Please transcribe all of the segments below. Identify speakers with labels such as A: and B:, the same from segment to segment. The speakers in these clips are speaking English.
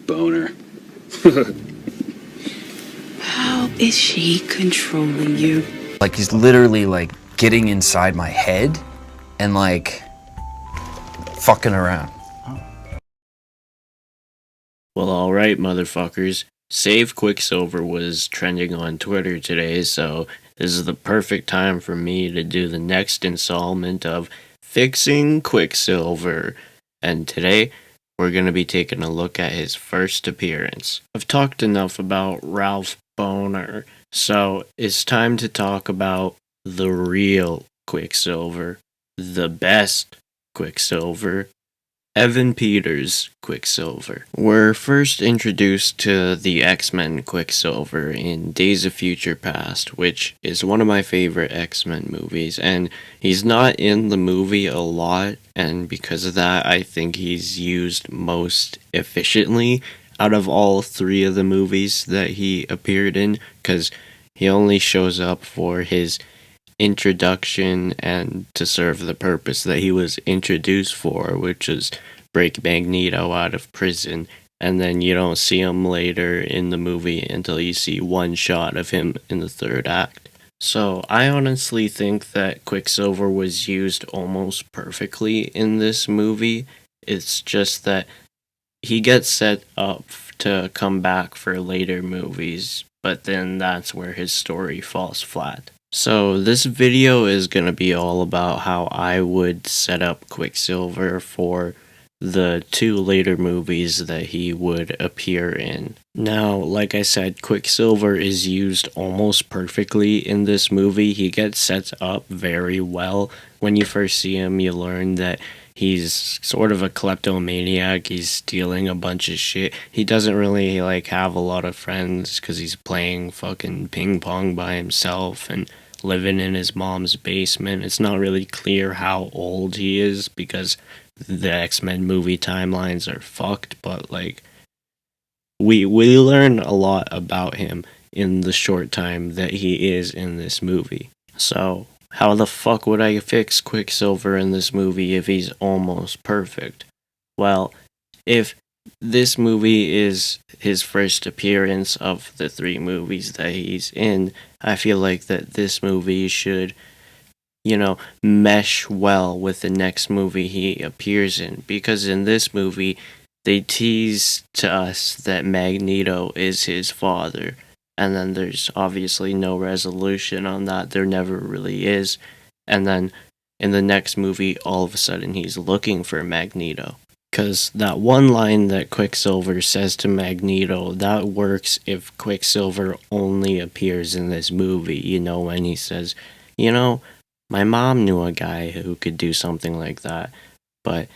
A: boner.
B: How is she controlling you?
C: Like, he's literally, like, getting inside my head and, like, fucking around.
D: Well, alright, motherfuckers. Save Quicksilver was trending on Twitter today, so this is the perfect time for me to do the next installment of Fixing Quicksilver. And today, we're going to be taking a look at his first appearance. I've talked enough about Ralph Boner, so it's time to talk about the real Quicksilver, the best Quicksilver, Evan Peters' Quicksilver. We're first introduced to the X-Men Quicksilver in Days of Future Past, which is one of my favorite X-Men movies, and he's not in the movie a lot, and because of that, I think he's used most efficiently out of all three of the movies that he appeared in, because he only shows up for his introduction and to serve the purpose that he was introduced for, which is break Magneto out of prison, and then you don't see him later in the movie until you see one shot of him in the third act. So I honestly think that Quicksilver was used almost perfectly in this movie. It's just that he gets set up to come back for later movies, but then that's where his story falls flat. So this video is going to be all about how I would set up Quicksilver for the two later movies that he would appear in. Now, like I said, Quicksilver is used almost perfectly in this movie. He gets set up very well. When you first see him, you learn that he's sort of a kleptomaniac. He's stealing a bunch of shit. He doesn't really like have a lot of friends because he's playing fucking ping pong by himself and living in his mom's basement. It's not really clear how old he is because the X-Men movie timelines are fucked, but like we learn a lot about him in the short time that he is in this movie. So how the fuck would I fix Quicksilver in this movie if he's almost perfect? Well, if this movie is his first appearance of the three movies that he's in, I feel like that this movie should, mesh well with the next movie he appears in. Because in this movie, they tease to us that Magneto is his father. And then there's obviously no resolution on that. There never really is. And then in the next movie, all of a sudden he's looking for Magneto. Because that one line that Quicksilver says to Magneto, that works if Quicksilver only appears in this movie. When he says, my mom knew a guy who could do something like that. But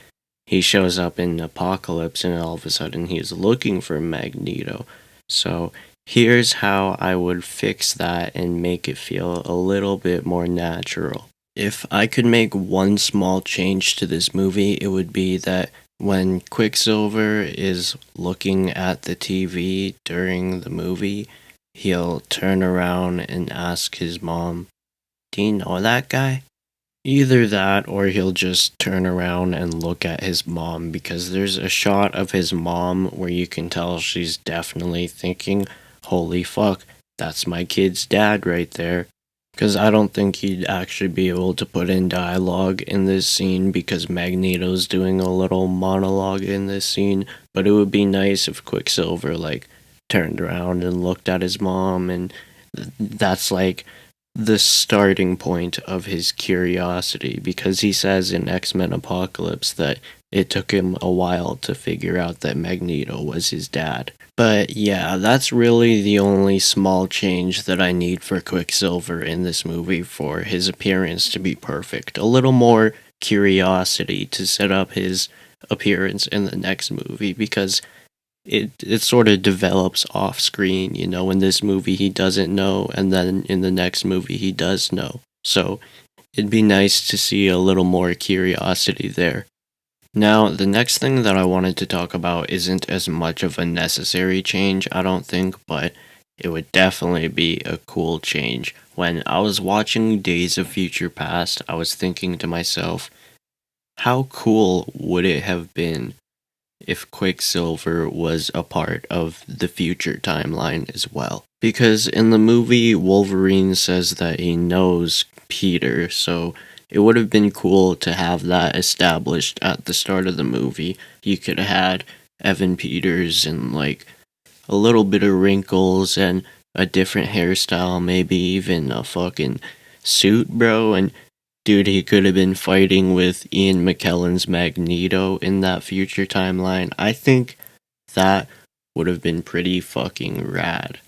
D: he shows up in Apocalypse and all of a sudden he's looking for Magneto. So here's how I would fix that and make it feel a little bit more natural. If I could make one small change to this movie, it would be that when Quicksilver is looking at the TV during the movie, he'll turn around and ask his mom, "Do you know that guy?" Either that or he'll just turn around and look at his mom, because there's a shot of his mom where you can tell she's definitely thinking, holy fuck, that's my kid's dad right there. Because I don't think he'd actually be able to put in dialogue in this scene because Magneto's doing a little monologue in this scene, but it would be nice if Quicksilver turned around and looked at his mom, and that's the starting point of his curiosity, because he says in X-Men Apocalypse that it took him a while to figure out that Magneto was his dad. But yeah, that's really the only small change that I need for Quicksilver in this movie for his appearance to be perfect. A little more curiosity to set up his appearance in the next movie, because it sort of develops off screen. In this movie he doesn't know, and then in the next movie he does know. So it'd be nice to see a little more curiosity there. Now, the next thing that I wanted to talk about isn't as much of a necessary change, I don't think, but it would definitely be a cool change. When I was watching Days of Future Past, I was thinking to myself, how cool would it have been if Quicksilver was a part of the future timeline as well. Because in the movie, Wolverine says that he knows Peter, so it would have been cool to have that established at the start of the movie. You could have had Evan Peters and like a little bit of wrinkles and a different hairstyle, maybe even a fucking suit, bro. And dude, he could have been fighting with Ian McKellen's Magneto in that future timeline. I think that would have been pretty fucking rad.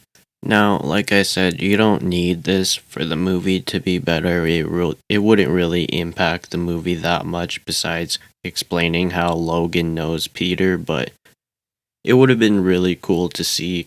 D: Now, like I said, you don't need this for the movie to be better. It wouldn't really impact the movie that much besides explaining how Logan knows Peter, but it would have been really cool to see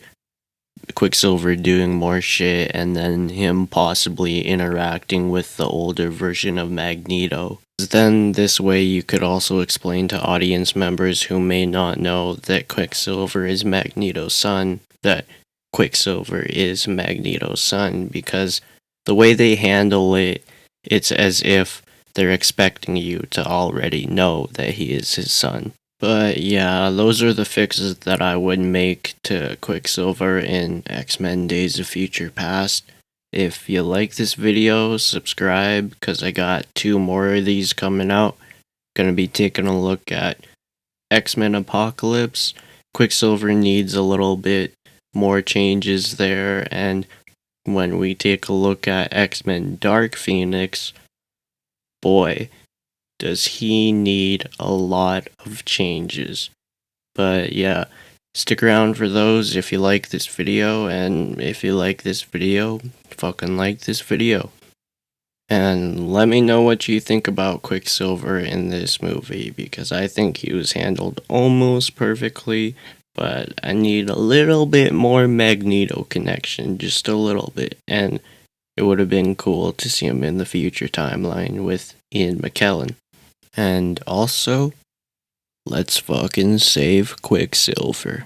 D: Quicksilver doing more shit and then him possibly interacting with the older version of Magneto. Then this way you could also explain to audience members who may not know that Quicksilver is Magneto's son that Quicksilver is Magneto's son, because the way they handle it, it's as if they're expecting you to already know that he is his son. But yeah, those are the fixes that I would make to Quicksilver in X-Men Days of Future Past. If you like this video, subscribe, because I got 2 more of these coming out. Gonna be taking a look at X-Men Apocalypse. Quicksilver needs a little bit more changes there, and when we take a look at X-Men Dark Phoenix, boy, does he need a lot of changes. But yeah, stick around for those if you like this video, and if you like this video, fucking like this video. And let me know what you think about Quicksilver in this movie, because I think he was handled almost perfectly, but I need a little bit more Magneto connection, just a little bit, and it would have been cool to see him in the future timeline with Ian McKellen. And also, let's fucking save Quicksilver.